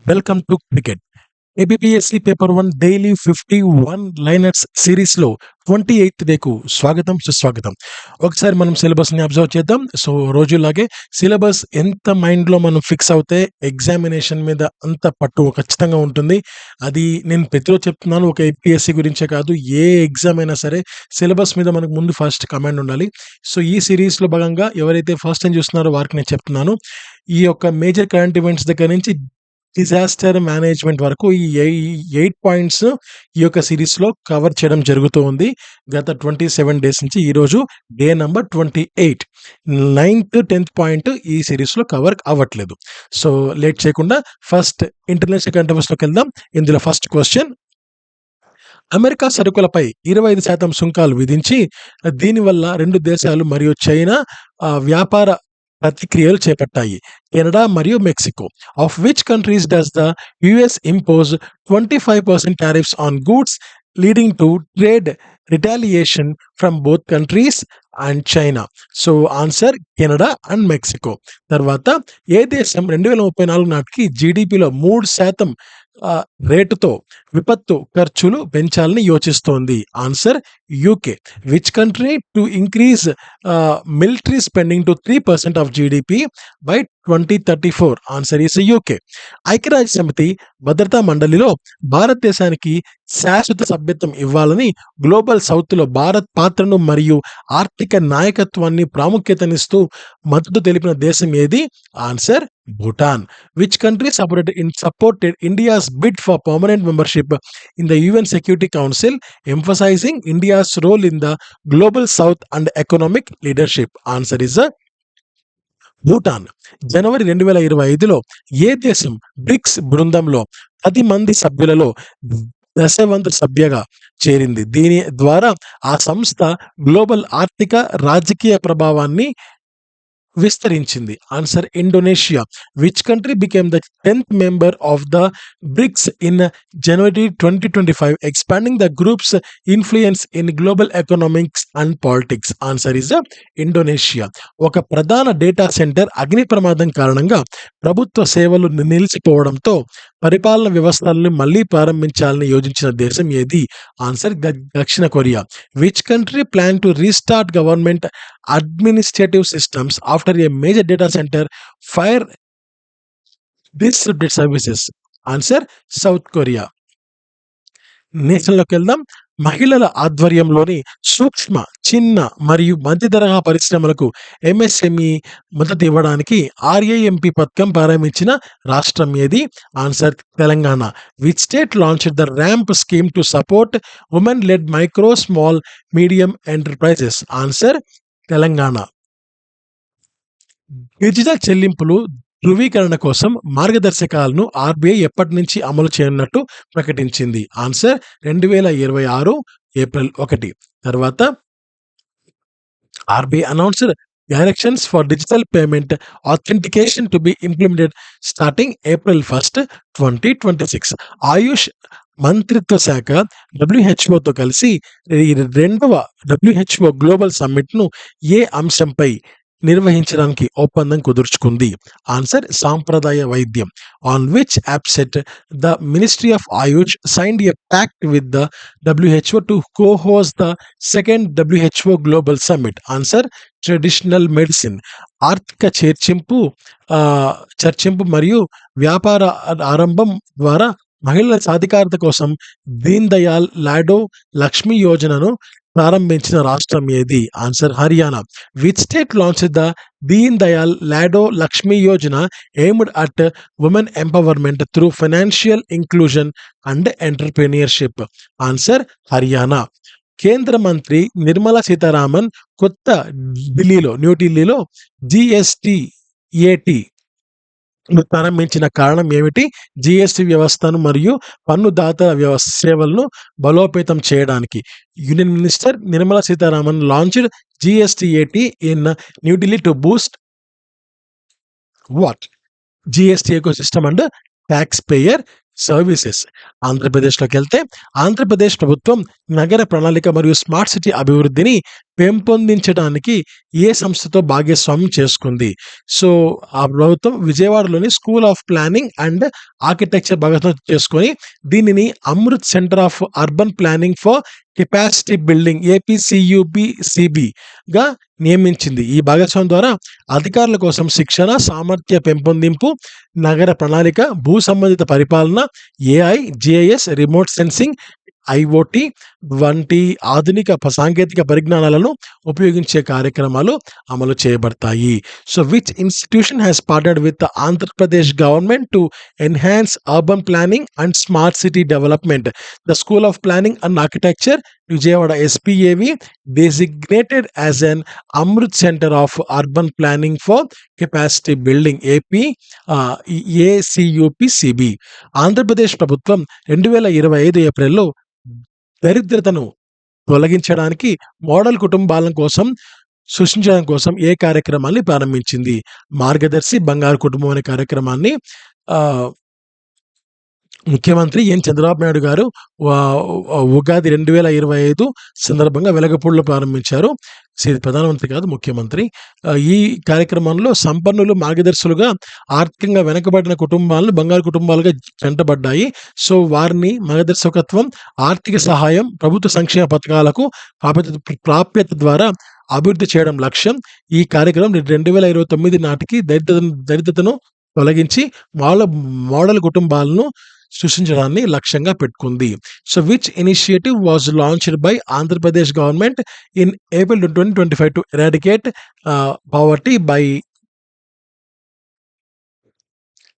Welcome to cricket. ABPSC paper 1 daily 51 liners సిరీస్లో 28th డేకు స్వాగతం సుస్వాగతం. ఒకసారి మనం సిలబస్ని అబ్జర్వ్ చేద్దాం. సో రోజులాగే సిలబస్ ఎంత మైండ్లో మనం ఫిక్స్ అవుతే ఎగ్జామినేషన్ మీద అంత పట్టు ఖచ్చితంగా ఉంటుంది. అది నేను ప్రతిరోజు చెప్తున్నాను, ఒక ఏపీఎస్సి గురించే కాదు, ఏ ఎగ్జామ్ అయినా సరే సిలబస్ మీద మనకు ముందు ఫస్ట్ కమాండ్ ఉండాలి. సో ఈ సిరీస్లో భాగంగా ఎవరైతే ఫస్ట్ టైం చూస్తున్నారో వారికి నేను చెప్తున్నాను, ఈ యొక్క మేజర్ కరెంట్ ఈవెంట్స్ దగ్గర నుంచి డిజాస్టర్ మేనేజ్మెంట్ వరకు ఈ 8 పాయింట్స్ ఈ యొక్క సిరీస్లో కవర్ చేయడం జరుగుతూ ఉంది. గత 27 డేస్ నుంచి ఈరోజు day number 28. 9th 10th point ఈ సిరీస్లో కవర్ అవ్వట్లేదు. సో లేట్ చేయకుండా ఫస్ట్ ఇంటర్నేషనల్ కరెంట్ అఫైర్స్లోకి వెళ్దాం. ఇందులో ఫస్ట్ క్వశ్చన్: అమెరికా సరుకులపై 25% సుంకాలు విధించి దీనివల్ల రెండు దేశాలు మరియు చైనా వ్యాపార ప్రతిక్రియలు చేపట్టాయి. కెనడా మరియు Mexico. Of which countries does the US impose 25% tariffs on goods, leading to trade retaliation from both countries and China? So answer Canada and Mexico. తర్వాత ఏ దేశం 2034 నాటికి జీడిపిలో 3% రేటుతో విపత్తు ఖర్చులు పెంచాలని యోచిస్తోంది? Answer UK. Which country to increase military spending to 3% of GDP by 2034? Answer is UK. ఐక్యరాజ్య సమితి భద్రతా మండలిలో భారతదేశానికి శాశ్వత సభ్యత్వం ఇవ్వాలని గ్లోబల్ సౌత్లో భారత్ పాత్రను మరియు ఆర్థిక నాయకత్వాన్ని ప్రాముఖ్యతనిస్తూ మద్దతు తెలిపిన దేశం ఏది? Answer Bhutan. Which country supported India's bid for permanent membership in the UN Security Council, emphasizing India's role in the global south and economic leadership? Answer is Bhutan. జనవరి 2025లో ఏ దేశం బ్రిక్స్ బృందంలో 10 మంది సభ్యులలో దశవంతు సభ్యగా చేరింది? దీని ద్వారా ఆ సంస్థ గ్లోబల్ ఆర్థిక రాజకీయ ప్రభావాన్ని విస్తరించింది. Answer Indonesia. Which country became the 10th member of the BRICS in January 2025, expanding the group's influence in global economics and politics? Answer is Indonesia. ఒక ప్రధాన డేటా సెంటర్ అగ్ని ప్రమాదం కారణంగా ప్రభుత్వ సేవలు నిలిచిపోవడంతో పరిపాలన వ్యవస్థలను మళ్లీ ప్రారంభించాలని యోచించిన దేశం ఏది? ఆన్సర్ దక్షిణ Korea. Which country plan to restart government administrative systems after a major data center fire disrupted services? Answer South Korea. నేషన్లోకి వెళ్దాం. మహిళల ఆధ్వర్యంలోని సూక్ష్మ, చిన్న మరియు మధ్య తరహా పరిశ్రమలకు ఎంఎస్ఎంఈ మద్దతు ఇవ్వడానికి ఆర్ఏఎంపీ పథకం ప్రారంభించిన రాష్ట్రం ఏది? Answer Telangana. Which state launched the ramp scheme to support women lead micro small medium enterprises? Answer Telangana. Digital చెల్లింపులు ధృవీకరణ కోసం మార్గదర్శకాలను ఆర్బీఐ ఎప్పటి నుంచి అమలు చేయనున్నట్టు ప్రకటించింది? Answer 2026 April 1. తర్వాత RBI announced directions for digital payment authentication to be implemented starting April 1, 2026. ఆయుష్ మంత్రిత్వ శాఖ డబ్ల్యూహెచ్ఓతో కలిసి 2వ డబ్ల్యూహెచ్ఓ గ్లోబల్ సమ్మిట్ను ఏ అంశంపై నిర్వహించడానికి ఒప్పందం కుదుర్చుకుంది? ఆన్సర్ సాంప్రదాయ వైద్యం. On which upset the ministry of AYUSH signed a pact with the WHO to co-host the 2nd WHO global summit? Answer traditional medicine. ఆర్థిక చర్చింపు మరియు వ్యాపార ఆరంభం ద్వారా మహిళల సాధికారత కోసం దీన్ దయాల్ లాడో లక్ష్మీ యోజనను ప్రారంభించిన రాష్ట్రం ఏది? Answer Haryana. Which state launched the Deen Dayal Lado Lakshmi Yojana aimed at women empowerment through financial inclusion and entrepreneurship? Answer Haryana. కేంద్ర మంత్రి నిర్మలా సీతారామన్ న్యూఢిల్లీలో GSTAT ప్రారంభించిన కారణం ఏమిటి? జిఎస్టి వ్యవస్థను మరియు పన్నుదాతల సేవలను బలోపేతం చేయడానికి. Union minister Nirmala Sitharaman launched GSTAT in New Delhi to boost what? GST ecosystem and tax payer services. ఆంధ్రప్రదేశ్లోకి వెళ్తే ఆంధ్రప్రదేశ్ ప్రభుత్వం నగర ప్రణాళిక మరియు స్మార్ట్ సిటీ అభివృద్ధిని పెంపొందించడానికి ఏ సంస్థతో భాగస్వామ్యం చేసుకుంది? సో, ఆ ప్రభుత్వం విజయవాడలోని school of planning and architecture భాగస్వామ్యం చేసుకొని దీనిని Amrit centre of urban planning for capacity building ఏపీసీయూపీసీబీగా నియమించింది. ఈ భాగస్వామ్యం ద్వారా అధికారుల కోసం శిక్షణ, సామర్థ్య పెంపొందింపు, నగర ప్రణాళిక, భూ సంబంధిత పరిపాలన, AI, GIS, remote sensing, IoT వంటి ఆధునిక సాంకేతిక పరిజ్ఞానాలను ఉపయోగించే కార్యక్రమాలు అమలు చేయబడతాయి. So, which institution has partnered with the Andhra Pradesh government to enhance urban planning and smart city development? The school of planning and architecture Vijayawada SPAV designated as an Amrit Center of Urban Planning for Capacity Building ACUPCB. Andhra Pradesh ప్రభుత్వం 2025 ఏప్రిల్లో దరిద్రతను తొలగించడానికి model కుటుంబాల కోసం సృష్టించడం కోసం ఏ కార్యక్రమాన్ని ప్రారంభించింది? మార్గదర్శి బంగారు కుటుంబం అనే కార్యక్రమాన్ని ముఖ్యమంత్రి ఎన్ చంద్రబాబు నాయుడు గారు ఉగాది 2025 సందర్భంగా వెలగపూడిలో ప్రారంభించారు. ప్రధానమంత్రి కాదు, ముఖ్యమంత్రి. ఈ కార్యక్రమంలో సంపన్నులు మార్గదర్శులుగా ఆర్థికంగా వెనకబడిన కుటుంబాలను బంగారు కుటుంబాలుగా వెంటబడ్డాయి. సో, వారిని మార్గదర్శకత్వం, ఆర్థిక సహాయం, ప్రభుత్వ సంక్షేమ పథకాలకు ప్రాప్యత ద్వారా అభివృద్ధి చేయడం లక్ష్యం. ఈ కార్యక్రమం 2029 నాటికి దరిద్రతను తొలగించి మోడల్ కుటుంబాలను సృష్టించడాన్ని లక్ష్యంగా పెట్టుకుంది. So, which initiative was launched by Andhra Pradesh government in April 2025 to eradicate poverty by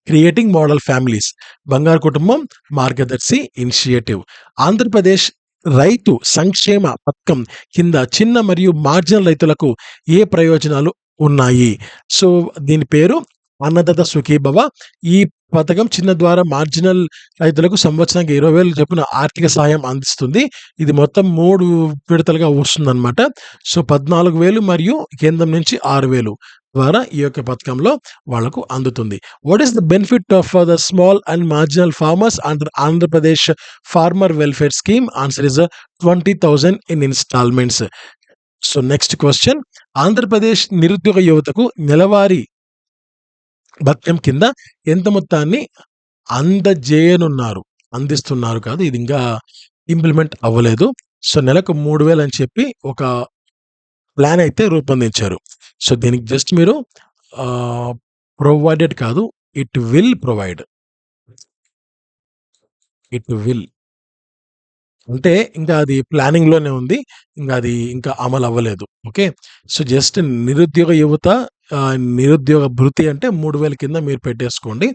creating model families? బంగారు కుటుంబం, మార్గదర్శి ఇనిషియేటివ్. ఆంధ్రప్రదేశ్ రైతు సంక్షేమ పథకం కింద చిన్న మరియు మార్జినల్ రైతులకు ఏ ప్రయోజనాలు ఉన్నాయి? సో, దీని పేరు అన్నదాత సుఖీభవ. ఈ పథకం చిన్న ద్వారా మార్జినల్ రైతులకు సంవత్సరానికి 20,000 చొప్పున ఆర్థిక సహాయం అందిస్తుంది. ఇది మొత్తం 3 విడతలుగా వస్తుందన్నమాట. సో, 14,000 మరియు కేంద్రం నుంచి 6,000 ద్వారా ఈ యొక్క పథకంలో వాళ్లకు అందుతుంది. What is the benefit of the small and marginal farmers under Andhra Pradesh farmer welfare scheme? Answer is 20,000 in instalments. So, next question. Andhra Pradesh నిరుద్యోగ యువతకు నెలవారీ భత్యం కింద ఎంత మొత్తాన్ని అందిస్తున్నారు కాదు, ఇది ఇంకా ఇంప్లిమెంట్ అవ్వలేదు. సో, నెలకు 3,000 అని చెప్పి ఒక ప్లాన్ అయితే రూపొందించారు. సో, దీనికి జస్ట్ మీరు ప్రొవైడెడ్ కాదు, it will provide. It will అంటే ఇంకా అది ప్లానింగ్‌లోనే ఉంది. అది ఇంకా అమలు అవ్వలేదు. ఓకే. సో, జస్ట్ నిరుద్యోగ యువత నిరుద్యోగ భృతి అంటే 3,000 కింద మీరు పెట్టేసుకోండి.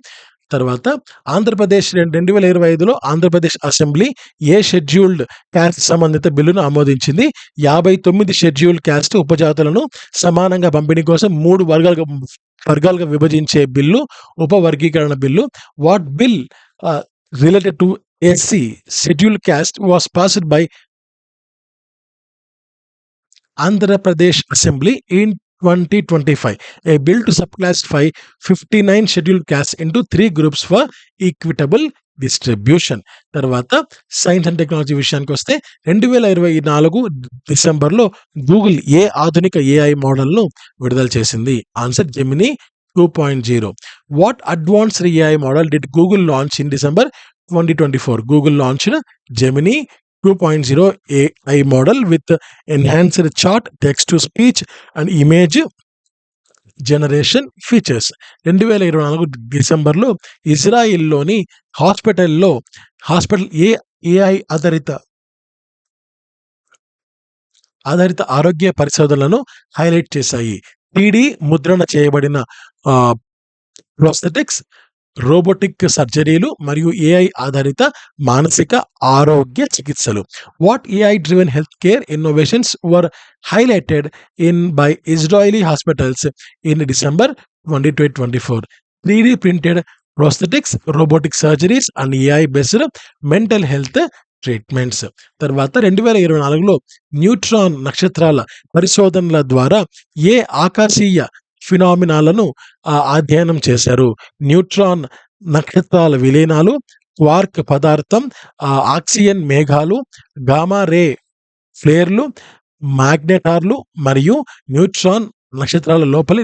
తర్వాత ఆంధ్రప్రదేశ్ 2025లో ఆంధ్రప్రదేశ్ అసెంబ్లీ ఏ షెడ్యూల్డ్ క్యాస్ట్ సంబంధిత బిల్లును ఆమోదించింది? 59 షెడ్యూల్డ్ క్యాస్ట్ ఉపజాతులను సమానంగా పంపిణీ కోసం 3 వర్గాలుగా విభజించే బిల్లు ఉపవర్గీకరణ bill. What bill related to SC scheduled caste was passed by Andhra Pradesh Assembly in 2025. A bill to subclassify 59 scheduled castes into 3 groups for equitable distribution. తర్వాత సైన్స్ అండ్ టెక్నాలజీ విషయానికి వస్తే 2024 డిసెంబర్లో గూగుల్ ఏ ఆధునిక AI మోడల్ను విడుదల చేసింది? Answer Gemini 2.0. What advanced AI model did Google launch in December 2024? Google launched Gemini 2.0 AI model with enhanced chat, text-to-speech and image generation features. 2024 డిసెంబర్లో ఇజ్రాయిల్లోని hospital AI ఆధారిత ఆరోగ్య పరిశోధనలను హైలైట్ చేశాయి. 3D ముద్రణ చేయబడిన ప్రోస్థెటిక్స్, రోబోటిక్ సర్జరీలు మరియు AI ఆధారిత మానసిక ఆరోగ్య చికిత్సలు. What AI driven health care innovations were highlighted by Israeli hospitals in December 2024? 3D printed prosthetics, robotic surgeries and AI based mental health treatments. తర్వాత 2024లో న్యూట్రాన్ నక్షత్రాల పరిశోధనల ద్వారా ఏ ఆకాశీయ ఫినామినాలను అధ్యయనం చేశారు? న్యూట్రాన్ నక్షత్రాల విలీనాలు, క్వార్క్ పదార్థం, ఆక్సిజన్ మేఘాలు, గామా రే ఫ్లేర్లు, మాగ్నెటార్లు మరియు న్యూట్రాన్ నక్షత్రాల లోపలి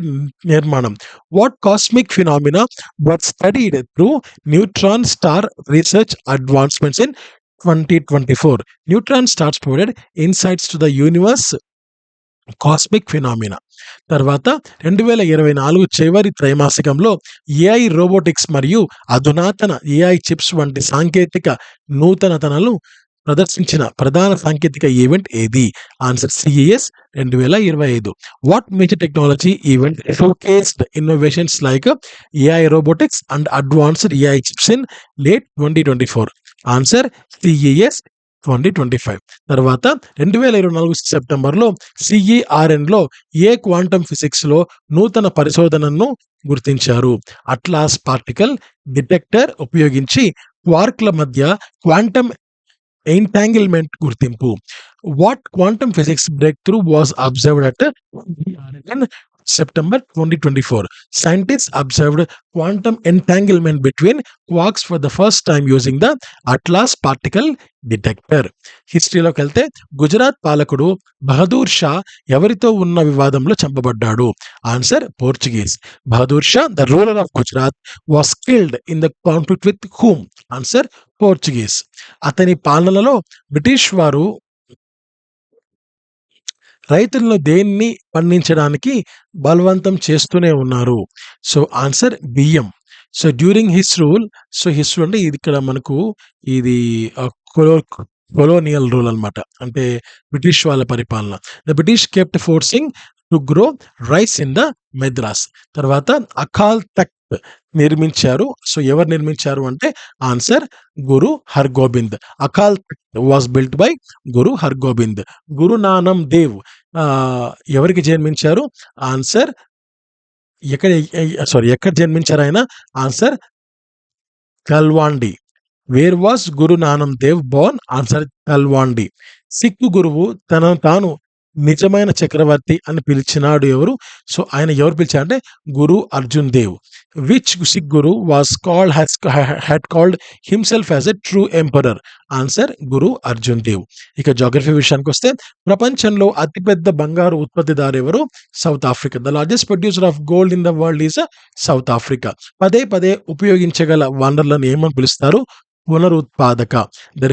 నిర్మాణం. What cosmic phenomena were studied through neutron star research advancements in 2024? Neutron stars provided insights to the universe cosmic phenomena. తర్వాత 2024 చివరి త్రైమాసికంలో ఏఐ రోబోటిక్స్ మరియు అధునాతన ఏఐ చిప్స్ వంటి సాంకేతిక నూతనతలను ప్రదర్శించిన ప్రధాన సాంకేతిక ఈవెంట్ ఏది? Answer CES 2025. What major technology event showcased innovations like AI robotics and advanced AI chips in late 2024? Answer CES 2025. తర్వాత 2024 సెప్టెంబర్లో CERNలో ఏ క్వాంటమ్ ఫిజిక్స్లో నూతన పరిశోధనను గుర్తించారు? అట్లాస్ పార్టికల్ డిటెక్టర్ ఉపయోగించి క్వార్క్ల మధ్య క్వాంటమ్ ఎంటాంగిల్మెంట్ గుర్తింపు. What quantum physics break through was observed at CERN September 2024? Scientists observed quantum entanglement between quarks for the first time using the Atlas particle detector. హిస్టరీలోకి వెళ్తే గుజరాత్ పాలకుడు బహదూర్ షా ఎవరితో ఉన్న వివాదంలో చంపబడ్డాడు? Answer Portuguese. Bahadur Shah the ruler of Gujarat was killed in the conflict with whom? Answer Portuguese. అతని పాలనలో British వారు రైతులను దేన్ని పండించడానికి బలవంతం చేస్తూనే ఉన్నారు? సో ఆన్సర్ బియ్యం. So during his rule, so his rule అంటే ఇది ఇక్కడ మనకు ఇది కొలోనియల్ రూల్ అన్నమాట, అంటే బ్రిటిష్ వాళ్ళ పరిపాలన. The British kept forcing to grow rice in the Madras. తర్వాత అకాల్ తఖ్త్ నిర్మించారు. సో ఎవరు నిర్మించారు అంటే answer Guru Hargobind. Akal Takht was built by Guru Hargobind. Guru Nanak Dev ఎవరికి జన్మించారు? ఆన్సర్ ఎక్కడ జన్మించారు ఆయన? Answer Kalwandi. Where was Guru Nanak Dev born? Answer Kalwandi. Sikh గురువు తనను తాను నిజమైన చక్రవర్తి అని పిలిచినాడు ఎవరు? సో ఆయన ఎవరు పిలిచారంటే Guru Arjun Dev. Which Sikh guru was called had called himself as a true emperor? Answer Guru Arjun Dev. ఇక జాగ్రఫీ విషయానికి వస్తే ప్రపంచంలో అతిపెద్ద బంగారు ఉత్పత్తిదారు ఎవరు? South Africa. The largest producer of gold in the world is South Africa. పదే పదే ఉపయోగించగల వనరులను ఏమని పిలుస్తారు? పునరుత్పాదక. The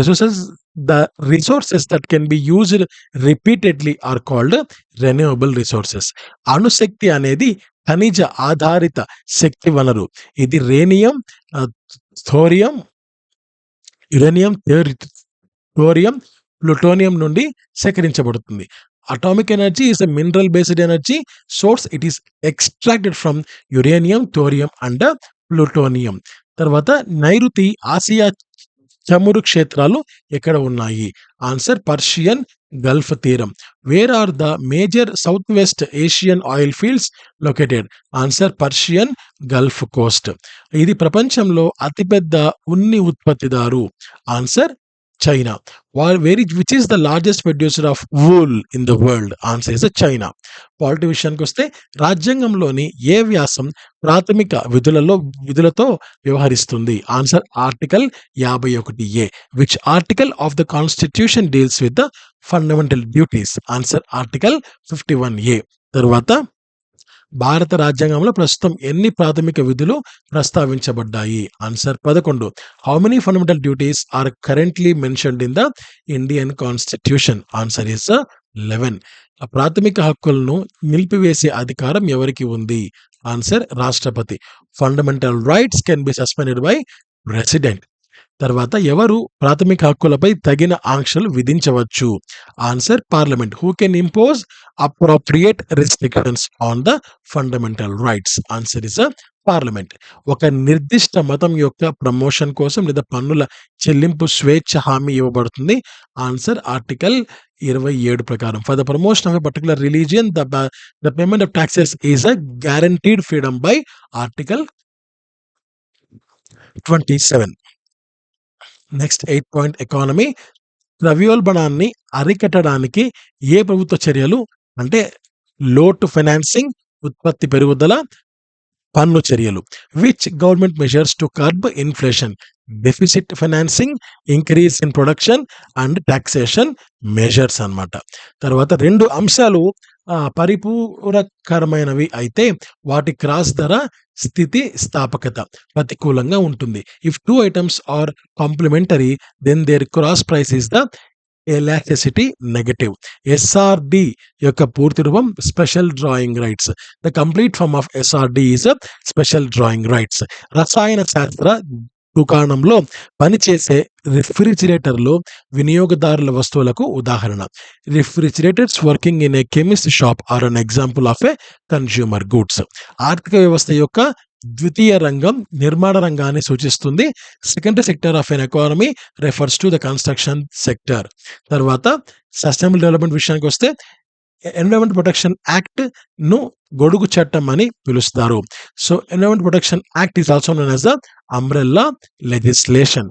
resources that can be used repeatedly are called renewable resources. అణుశక్తి అనేది ఖనిజ ఆధారిత శక్తి వనరు. ఇది rhenium, thorium, uranium, thorium, plutonium నుండి సేకరించబడుతుంది. Atomic energy is a mineral based energy source. It is extracted from uranium, thorium and plutonium. తర్వాత నైరుతి Asia చమురు క్షేత్రాలు ఎక్కడ ఉన్నాయి? ఆన్సర్ పర్షియన్ గల్ఫ్ తీరం. Where are the major south west Asian oil fields located? Answer Persian Gulf coast. ఇది ప్రపంచంలో అతిపెద్ద ఉన్ని ఉత్పత్తిదారు? Answer China. Which is the largest producer of wool in the world? Answer is China. Polity విషయానికి వస్తే రాజ్యాంగంలోని ఏ వ్యాసం ప్రాథమిక విధులతో వ్యవహరిస్తుంది? Answer article 51A. Which article of the constitution deals with the fundamental duties? Answer article 51A. తర్వాత భారత రాజ్యాంగంలో ప్రస్తుతం ఎన్ని ప్రాథమిక విధులు ప్రస్తావించబడ్డాయి? Answer 11. How many fundamental duties are currently mentioned in the Indian constitution? Answer is 11. ప్రాథమిక హక్కులను నిలిపివేసే అధికారం ఎవరికి ఉంది? ఆన్సర్ రాష్ట్రపతి. Fundamental rights can be suspended by president. తర్వాత ఎవరు ప్రాథమిక హక్కులపై తగిన ఆంక్షలు విధించవచ్చు? Answer parliament. Who can impose appropriate restrictions on the fundamental rights? Answer is parliament. ఒక నిర్దిష్ట మతం యొక్క ప్రమోషన్ కోసం లేదా పన్నుల చెల్లింపు స్వేచ్ఛ హామీ ఇవ్వబడుతుంది? ఆన్సర్ ఆర్టికల్ 27 ప్రకారం. For the promotion of a particular religion the payment of taxes is a guaranteed freedom by article 27. Next 8 point economy. ద్రవ్యోల్బణాన్ని అరికట్టడానికి ఏ ప్రభుత్వ చర్యలు అంటే లోటు ఫైనాన్సింగ్, ఉత్పత్తి పెరుగుదల, పన్ను చర్యలు. Which government measures to curb inflation? Deficit financing, increase in production and taxation measures అన్నమాట. తర్వాత 2 అంశాలు పరిపూరకరమైనవి అయితే వాటి క్రాస్ ధర స్థితి స్థాపకత ప్రతికూలంగా ఉంటుంది. If 2 items are complementary then there cross price is the elasticity negative. SRD యొక్క పూర్తి రూపం special drawing rights. The complete form of SRD is special drawing rights. రసాయన శాస్త్ర దుకాణంలో పనిచేసే రిఫ్రిజిరేటర్లు వినియోగదారుల వస్తువులకు ఉదాహరణ. Refrigerators working in a chemist shop are an example of a consumer goods. ఆర్థిక వ్యవస్థ యొక్క ద్వితీయ రంగం నిర్మాణ రంగాన్ని సూచిస్తుంది. Secondary sector of an economy refers to the construction sector. తర్వాత సస్టైనబుల్ డెవలప్మెంట్ విషయానికి వస్తే ఎన్విరాన్మెంట్ ప్రొటెక్షన్ యాక్ట్ ను గొడుగు చట్టం అని పిలుస్తారు. So environment protection act is also known as the umbrella legislation.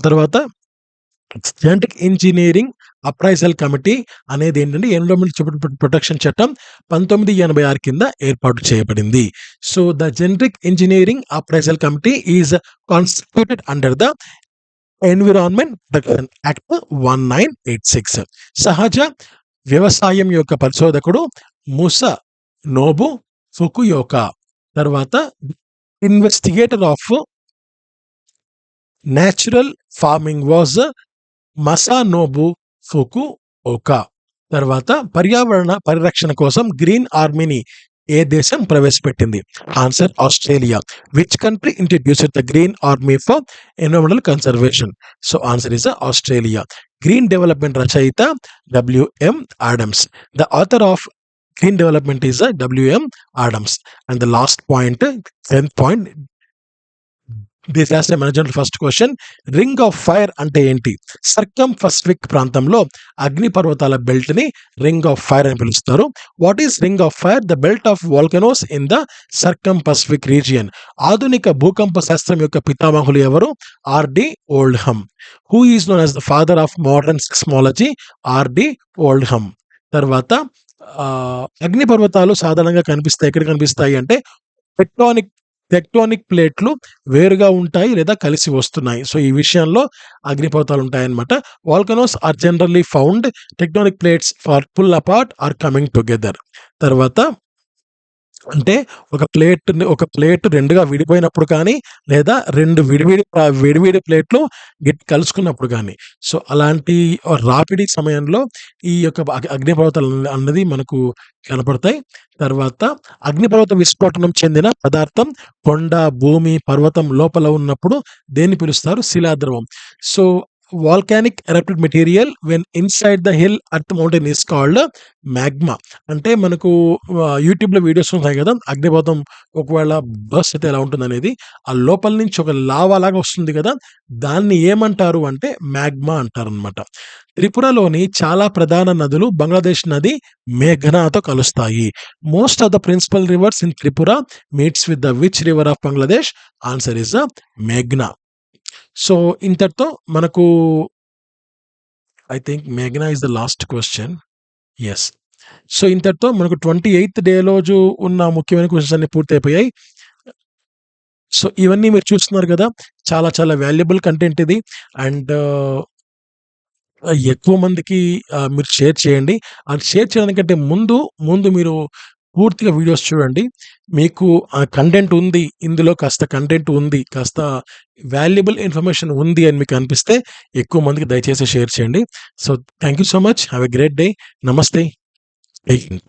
తర్వాత జెనెటిక్ ఇంజనీరింగ్ అప్రైజల్ కమిటీ అనేది ఏంటంటే ఎన్విరాన్మెంట్ ప్రొటెక్షన్ చట్టం 1986 కింద ఏర్పాటు చేయబడింది. So the genetic engineering appraisal committee is constituted under the environment protection act 1986. సహజ వ్యవసాయం యొక్క పరిశోధకుడు ముసా నోబు ఫుకుయోకా. తర్వాత investigator of natural farming was Masanobu Fukuoka. తర్వాత పర్యావరణ పరిరక్షణ కోసం గ్రీన్ ఆర్మీని ఏ దేశం ప్రవేశపెట్టింది? Answer Australia. Which country introduced the green army for environmental conservation? So answer is Australia. Green development రచయిత WM Adams. The author of green development is WM Adams. And the last point 10th point, this as management first question. Ring of fire అంటే ఏంటి? సర్కమ్ Pacific ప్రాంతంలో అగ్ని పర్వతాల belt ని ring of fire అని పిలుస్తారు. What is ring of fire? The belt of volcanoes in the circum Pacific region. ఆధునిక భూకంప శాస్త్రం యొక్క పితామహులు ఎవరు? R.D. Oldham. Who is known as the father of modern seismology? R.D. Oldham. తర్వాత అగ్ని పర్వతాలు సాధారణంగా కనిపిస్తాయి. ఎక్కడ కనిపిస్తాయి అంటే టెక్టోనిక్ ప్లేట్లు వేరుగా ఉంటాయి లేదా కలిసి వస్తున్నాయి. సో ఈ విషయంలో అగ్నిపర్వతాలు ఉంటాయన్నమాట. Volcanoes are generally found. Tectonic plates far pull apart or coming together. తర్వాత అంటే ఒక ప్లేట్ 2గా విడిపోయినప్పుడు కానీ లేదా 2 విడివిడి ప్లేట్లు కలుసుకున్నప్పుడు కానీ, సో అలాంటి రాపిడి సమయంలో ఈ యొక్క అగ్నిపర్వతాలు అన్నది మనకు కనపడతాయి. తర్వాత అగ్నిపర్వత విస్ఫోటనం చెందిన పదార్థం కొండ, భూమి, పర్వతం లోపల ఉన్నప్పుడు దేన్ని పిలుస్తారు? శిలాద్రవం. So volcanic erupted material when inside the hill at the mountain is called magma. అంటే మనకు యూట్యూబ్లో వీడియోస్ ఉంటాయి కదా, అగ్నిపర్వతం ఒకవేళ బస్ అయితే ఎలా ఉంటుంది అనేది, ఆ లోపల నుంచి ఒక లావా లాగా వస్తుంది కదా, దాన్ని ఏమంటారు అంటే మ్యాగ్మా అంటారు అనమాట. త్రిపురలోని చాలా ప్రధాన నదులు బంగ్లాదేశ్ నది మేఘనాతో కలుస్తాయి. Most of the principal rivers in Tripura meets with the which river of Bangladesh? Answer is మేఘ్నా. సో ఇంతటితో మనకు ఐ థింక్ మేఘ్నా is the last question. Yes. So ఇంతటితో మనకు 28th డే రోజు ఉన్న ముఖ్యమైన క్వశ్చన్స్ అన్ని పూర్తయిపోయాయి. సో ఇవన్నీ మీరు చూస్తున్నారు కదా, చాలా చాలా వాల్యుబుల్ కంటెంట్ ఇది. అండ్ ఎక్కువ మందికి మీరు షేర్ చేయండి. అది షేర్ చేయడానికంటే ముందు మీరు పూర్తిగా వీడియోస్ చూడండి. మీకు కంటెంట్ ఉంది, ఇందులో కాస్త కంటెంట్ ఉంది, కాస్త వాల్యుబుల్ ఇన్ఫర్మేషన్ ఉంది అని మీకు అనిపిస్తే ఎక్కువ మందికి దయచేసి షేర్ చేయండి. So thank you so much. Have a great day. నమస్తే. జై హింద్.